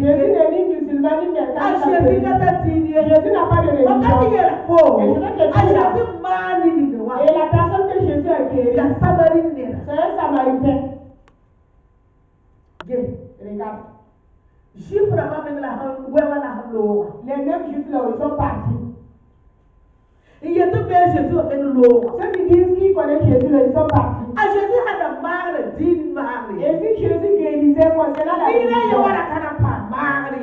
Jésus n'est ni musulman ni mercant. Jésus n'a pas de religion. Et je vais te dire, et la personne que Jésus a guérie, c'est un Samaritain. Regarde. Les 9 juifs là, ils sont partis. Ceux qui disent qu'ils connaissent Jésus, là, ils sont partis. Et si Jésus guérissait concernant la guérison,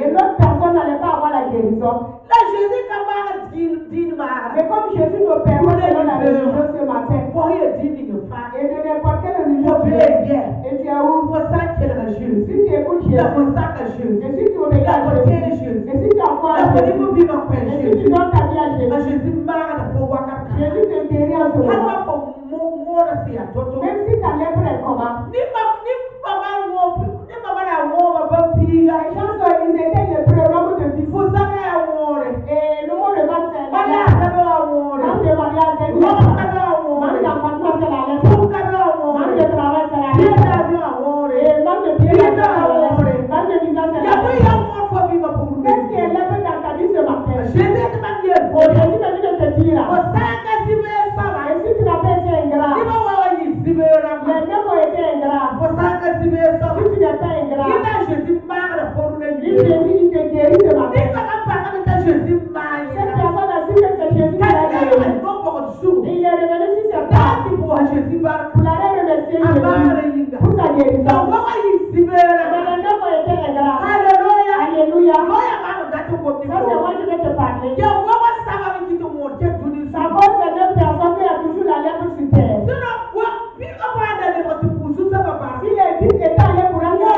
et l'autre personne n'allait pas avoir la guérison. Mais comme Jésus nous permet selon la religion ce matin, et de n'importe quelle religion tu es, et tu es où? Si tu écoutes Jésus, et si tu obéis à Jésus, et si tu envoies à Jésus, et si tu donnes ta vie à Jésus, Jésus te guérit en ce moment. Même si ta lèvre est comment? Les gens ils étaient les prénoms de vie. Et le mot de vente c'est la lèvre. Manque de mariage c'est la lèvre. Manque d'enfantement c'est la lèvre. Manque de travail c'est la lèvre. Et manque de pied c'est la lèvre. Manque de visa c'est la lèvre. Qu'est-ce qui est lèvre dans ta vie ce matin? Jésus m'a dit de te dire. Et si tu n'as pas été ingrat, les mecs ont été ingrats. Si tu n'es pas ingrat, Jésus il te guérit ce matin. Cette personne a su que c'est Jésus qui l'a guéri. Il est revenu sur ses pas pour aller remercier Jésus pour sa guérison. Mais les mecs ont été ingrats. Alléluia. Ça c'est moi je vais te parler. À cause de 9 personnes qui a toujours la lèvre sur terre. Si les 10 étaient allés pour aller à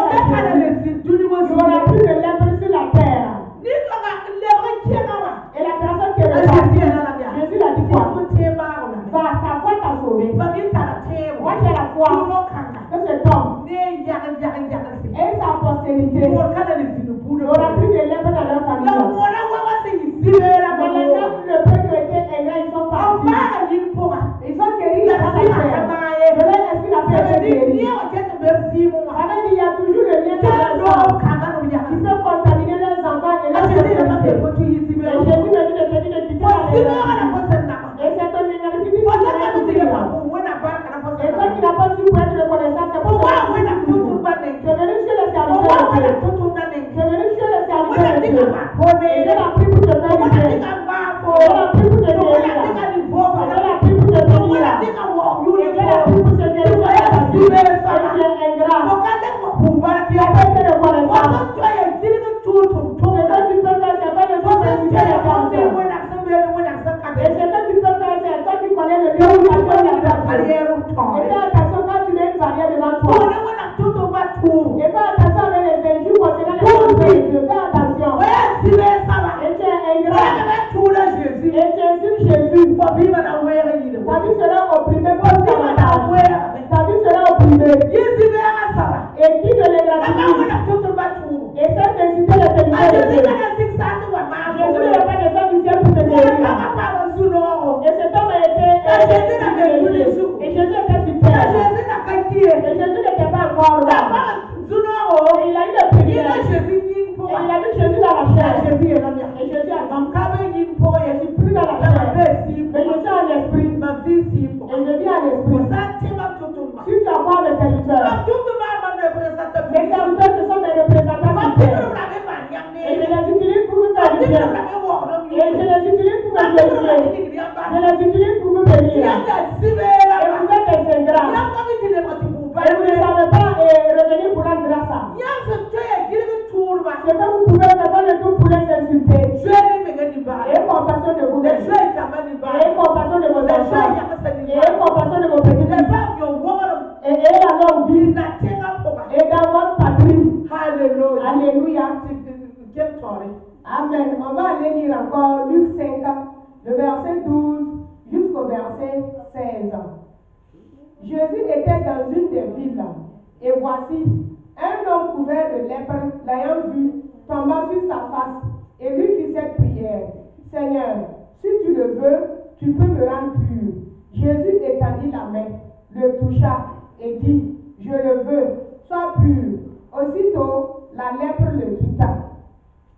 Jésus, il n'y aura plus de lèvre sur la terre. Et la personne qui est repartie, Jésus l'a dit quoi? Va, ta foi t'a sauvé. Moi j'ai la foi que cet homme et sa postérité n'aura plus de lèvre dans leur famille. Mais les 9 le peuple était ingrat, ils sont partis. Ils sont guéris la terre. De leur esprit la terre est guérie. Il y a toujours le lien de leurs enfants qui peut contaminer leurs enfants et leurs postérités. Et Jésus me dit de te quitter la négativité. Et c'est ton négativité qui va te dire. Et toi qui n'as pas su pour être reconnaissant, c'est pour ça que tu es venu sur le serviteur de Dieu. Tu es venu sur le serviteur de Dieu. Et Dieu l'a pris pour te faire du bien. Dieu l'a pris pour te guérir. Dieu l'a pris pour te bénir. Et Dieu l'a pris pour te guérir. Et tu es ingrat. Tu as pas été reconnaissant. Ce que tu peux faire, c'est pas de toi de quitter le serviteur. Et ce que tu peux faire, c'est toi qui connais le lieu où tu as fait la barrière. Et fais attention quand tu mets une barrière devant toi. Et fais attention avec les injures concernant les choses de Dieu. Fais attention. Et tu es ingrat. Et tu insultes Jésus. Ta vie sera opprimée pour ta vie sera opprimée. Et qui de l'ingratitude? Et cette incité de séduire de Dieu. Jésus n'est pas descendu du ciel pour te guérir. Et cet homme a été et Jésus était sur terre. Et Jésus n'était pas encore là. Et il a eu le privilège. Et il a vu Jésus dans la chair. Et Jésus a dit, je suis plus dans la chair. Mais je suis en esprit. Et je vis en esprit. Si tu as voir mes serviteurs, mes serviteurs ce sont mes représentants sur terre. Et je les utilise pour vous faire du bien. Et je les utilise pour me glorifier. Je les utilise pour vous bénir. Et vous êtes des ingrats. Et vous ne savez pas revenir pour rendre grâce à. Ce que vous pouvez faire dans le tout pour les insulter. Et compassion de vous. Et compassion de vos enfants. Et compassion de vos petits-fils. Et à leur vie. Et dans votre patrie. Alléluia. Amen. On va aller lire encore Luc 5, le verset 12 jusqu'au verset 16. Jésus était dans une des villes. Et voici, un homme couvert de lèpre, l'ayant vu, tomba sur sa face et lui fit cette prière. Seigneur, si tu le veux, tu peux me rendre pur. Jésus étendit la main, le toucha et dit, je le veux, sois pur. Aussitôt, la lèpre le quitta.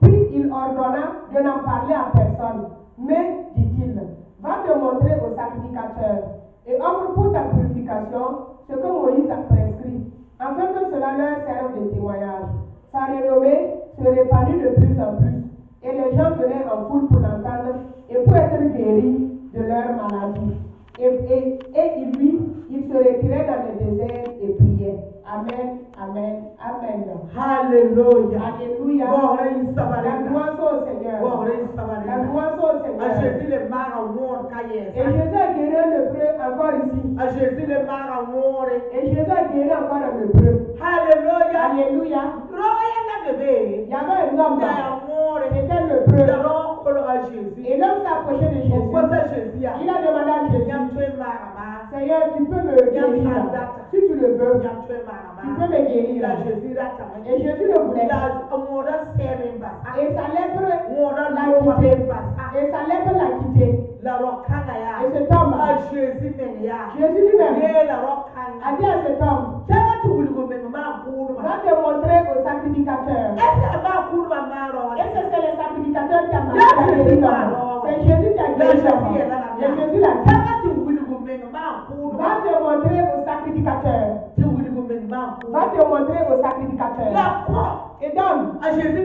Puis il ordonna de n'en parler à personne. Mais, dit-il, va te montrer au sacrificateur et offre pour ta purification ce que Moïse a prescrit, afin que cela leur serve de témoignage. Sa renommée se répandit de plus en plus, et les gens venaient en foule pour l'entendre et pour être guéris de leur maladie. Et il se retirait dans le désert et priait. Amen, amen, amen. Alléluia. Alléluia. La gloire au Seigneur. La gloire au Seigneur. Jésus le mara wor kaye. Et Jésus a guéri un lépreux encore ici. Jésus le mara wor. Et Jésus a guéri encore un lépreux. Alléluia. Alléluia. Roya na bébé. Il y avait un homme là. C'était un lépreux. Jésus. Et l'homme s'est approché de Jésus. Il a demandé à Jésus, Seigneur, tu peux me guérir. Si tu le veux, tu peux me guérir. Et Jésus le voulait. Et sa lèpre l'a quitté. Et sa lèpre l'a quitté. Et cet homme, Jésus lui-même, a dit à cet homme, va te montrer au sacrificateur. Et c'est le sacrificateur qui a marqué l'homme. C'est Jésus qui a guéri l'homme. Et Jésus l'a dit, va te montrer au sacrificateur. Va te montrer au sacrificateur. Et donne. Jésus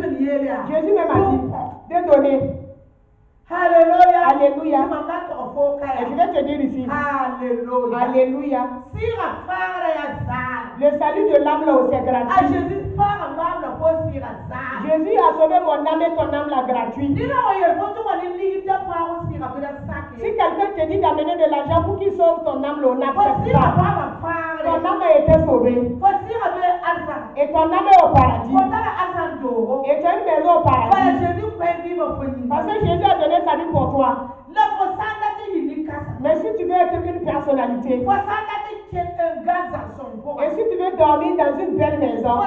même a dit de donner. Alléluia. Alléluia. Et je vais te dire ici. Alléluia. Alléluia. Le salut de l'âme là c'est gratuit. Jésus a sauvé mon âme et ton âme là gratuit. Si quelqu'un te dit d'amener de l'argent pour qu'il sauve ton âme là, on n'accepte pas. Ton âme a été sauvée. Et ton âme est au paradis. Et tu as une maison au paradis. Parce que Jésus a donné sa vie pour toi. Mais si tu veux être une personnalité, et si tu veux dormir dans une belle maison,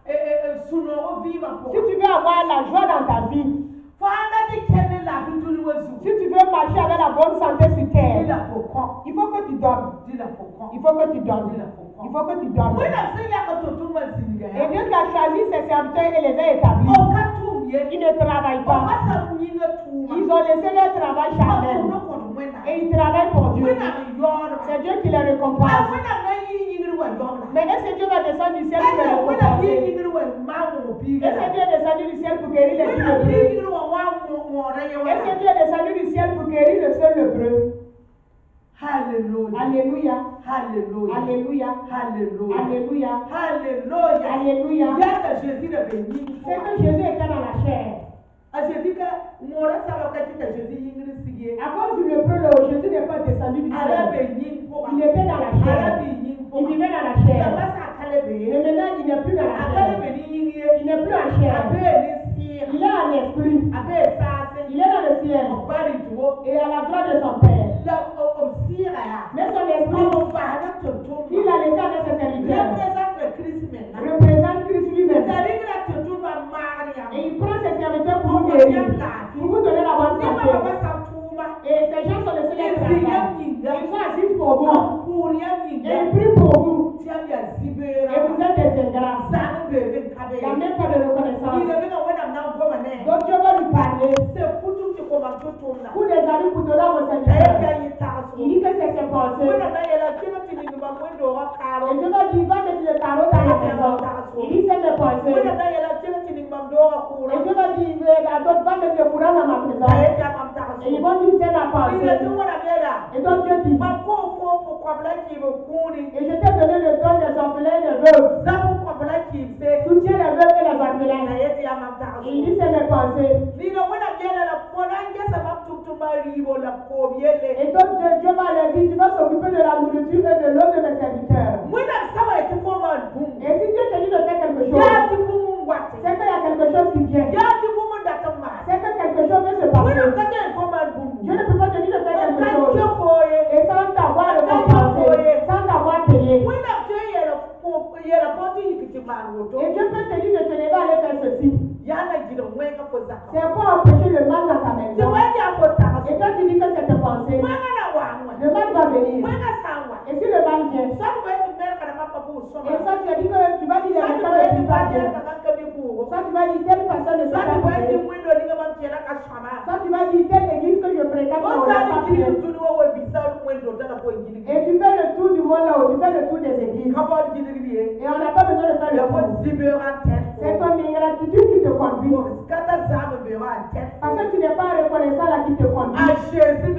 si tu veux avoir la joie dans ta vie, si tu veux marcher avec la bonne santé sur terre, il faut que tu donnes. Il faut que tu donnes. Il faut que tu donnes. Et Dieu qui a choisi ses serviteurs et les a établis, ils ne travaillent pas. Ils ont laissé leur travail charnel. Et ils travaillent pour Dieu. C'est Dieu qui les récompense. Mais est-ce que Dieu va descendre du ciel pour les récompenser? Est-ce que Dieu est descendu du ciel pour guérir les deux lépreux? Est-ce que Dieu est descendu du ciel pour guérir le seul lépreux? Alléluia. Alléluia. Alléluia. Alléluia. Alléluia. Alléluia. Alléluia. Alléluia. C'est que Jésus était dans la chair. À cause du lépreux, Jésus n'est pas descendu du ciel. Il était dans la chair. Il vivait dans la chair. Mais maintenant, il n'est plus dans la chair. Il n'est plus en chair. Il est en esprit. Il est dans le ciel. Et à la droite de son Père. Mais son esprit, il a laissé avec ses serviteurs. Représente Christ lui-même. Et il prend ses serviteurs pour vous guérir. Pour vous donner la bonne santé. Et ces gens sont les seuls qui travaillent. Ils sont assis pour vous. Et ils prient pour vous. Et vous êtes des ingrats. Il n'y a même pas de reconnaissance. Donc Dieu va lui parler. Pour des amis, pour donner au Seigneur. Il dit que c'est ses pensées. Et Dieu va dire, va mettre le carreau dans la maison. Il dit, c'est mes pensées. Et Dieu va dire, va mettre le courant dans ma maison. Et ils vont dire, c'est ma pensée. Et donc Dieu dit, et je t'ai donné le don des orphelins et des veuves. Soutiens les veuves et les orphelins. Et il dit, c'est mes pensées. Et donc Dieu va leur dire, tu vas s'occuper de la nourriture et de l'eau de mes serviteurs. Et si Dieu te dit de faire quelque chose, c'est qu'il y a quelque chose qui vient. C'est que quelque chose veut se passer. Dieu ne peut pas te dire de faire quelque chose et sans t'avoir récompensé, sans t'avoir payé. Et Dieu peut te dire de te lever à aller faire ceci. C'est pour empêcher le mal dans ta maison. Et toi tu dis que c'est tes pensées. Le mal va venir. Et si le mal vient, et ça tu as dit que tu vas dire les méthodes les plus pas bien. Soit tu vas dire telle personne ne soit pas priée. Soit tu vas dire telle église que je fréquente on n'a pas prié. Et tu fais le tour du monde là-haut, tu fais le tour des églises. Et on n'a pas besoin de faire le tour. C'est ton ingratitude qui te conduit. Parce que tu n'es pas reconnaissant là qui te conduit. Jésus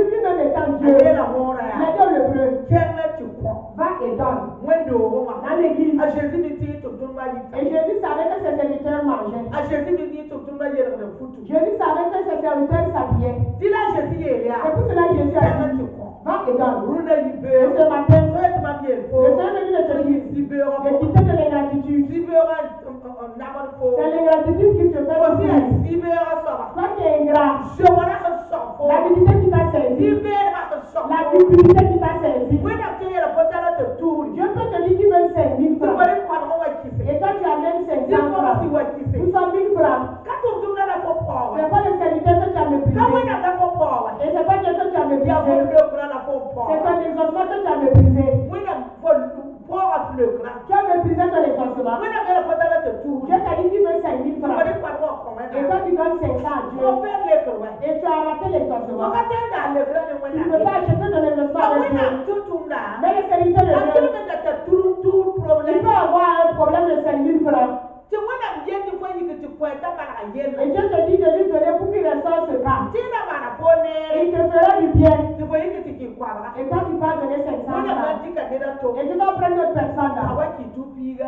lui-même étant Dieu, il a dit au Hébreu, va et donne. Dans l'église. Et Jésus savait que ses serviteurs mangeaient. Jésus savait que ses serviteurs s'habillaient. C'est pour cela que Jésus a dit, va et donne. Et ce matin, le Seigneur me dit de te dire, de quitter de l'ingratitude. C'est l'ingratitude qui te fait souffrir. Toi qui es ingrat, l'avidité qui t'a saisi, la cupidité qui t'a saisi. Dieu peut te dire qu'il veut 5 000 francs. Et toi tu amènes 500 francs. Nous sommes 1000 francs. C'est pas le serviteur que tu as méprisé. Et c'est pas Dieu que tu as méprisé. C'est ton exaucement que tu as méprisé. Tu as méprisé ton exaucement. Dieu t'a dit qu'il veut 5 000 francs. Et toi tu donnes 500 à Dieu. Et tu as raté l'exaucement. Tu ne peux pas acheter ton exaucement avec Dieu. Mais le serviteur de Dieu, il peut avoir un problème de 5 000 francs. Et Dieu te dit de lui donner pour qu'il ressort ce cas. Et il te fera du bien. Et toi tu vas donner 500 francs. Et tu vas prendre d'autres personnes là.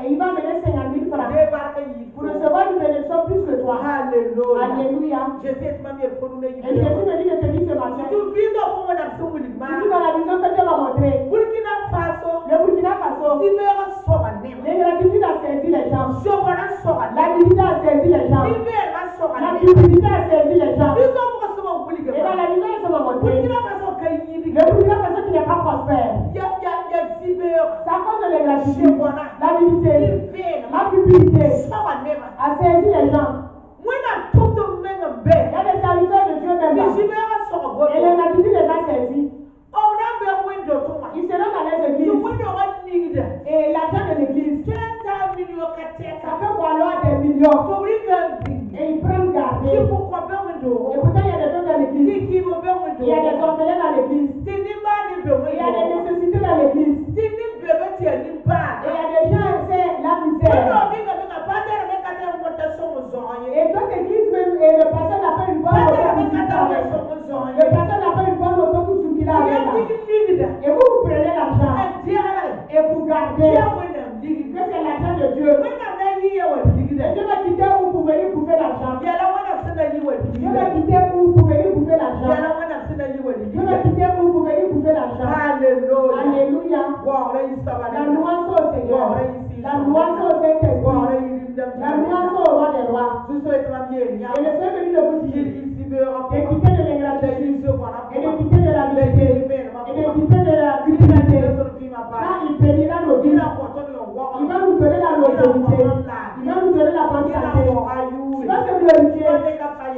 Et il va donner 50 000 francs. Pour recevoir une bénédiction plus que toi. Alléluia. Et Jésus me dit de te dire ce matin. Si tu dans la vision que Dieu m'a montrée. Le Burkina Faso. L'ingratitude a saisi les gens. L'avidité a saisi les gens. La cupidité a saisi les gens. Et dans la vision de ce moment, le Burkina Faso qui n'est pas prospère. C'est à cause de l'ingratitude, l'avidité, la cupidité a saisi les gens. Il y a des serviteurs de Dieu même là. Et l'ingratitude les a saisis. Ils seront dans les églises. Et l'argent de l'église, ça peut valoir des millions. Et ils prennent garder. Et pourtant, il y a des gens dans l'église. Il y a des orphelins dans l'église. Il y a des nécessités dans l'église. Et il y a des gens, c'est la misère. Et toute église même, et le pasteur n'a pas une bonne auto pour ce qu'il a. Le pasteur n'a pas une bonne auto pour ce qu'il a. Et vous prenez l'argent. Et vous gardez. Que c'est l'argent de Dieu. Et Dieu va quitter où pour venir bouffer l'argent. Dieu va quitter où pour venir bouffer l'argent. Dieu va quitter où pour venir bouffer l'argent. Alléluia. La louange au Seigneur. La louange au Saint-Esprit. La louange au roi des rois. Et le Seigneur me dit de vous dire, de quitter de l'ingratitude, et de quitter de la vérité, et de quitter de la cupidité. Là, il bénira nos vies. Il va nous donner la longévité. Il va nous donner la bonne santé. Il va se glorifier.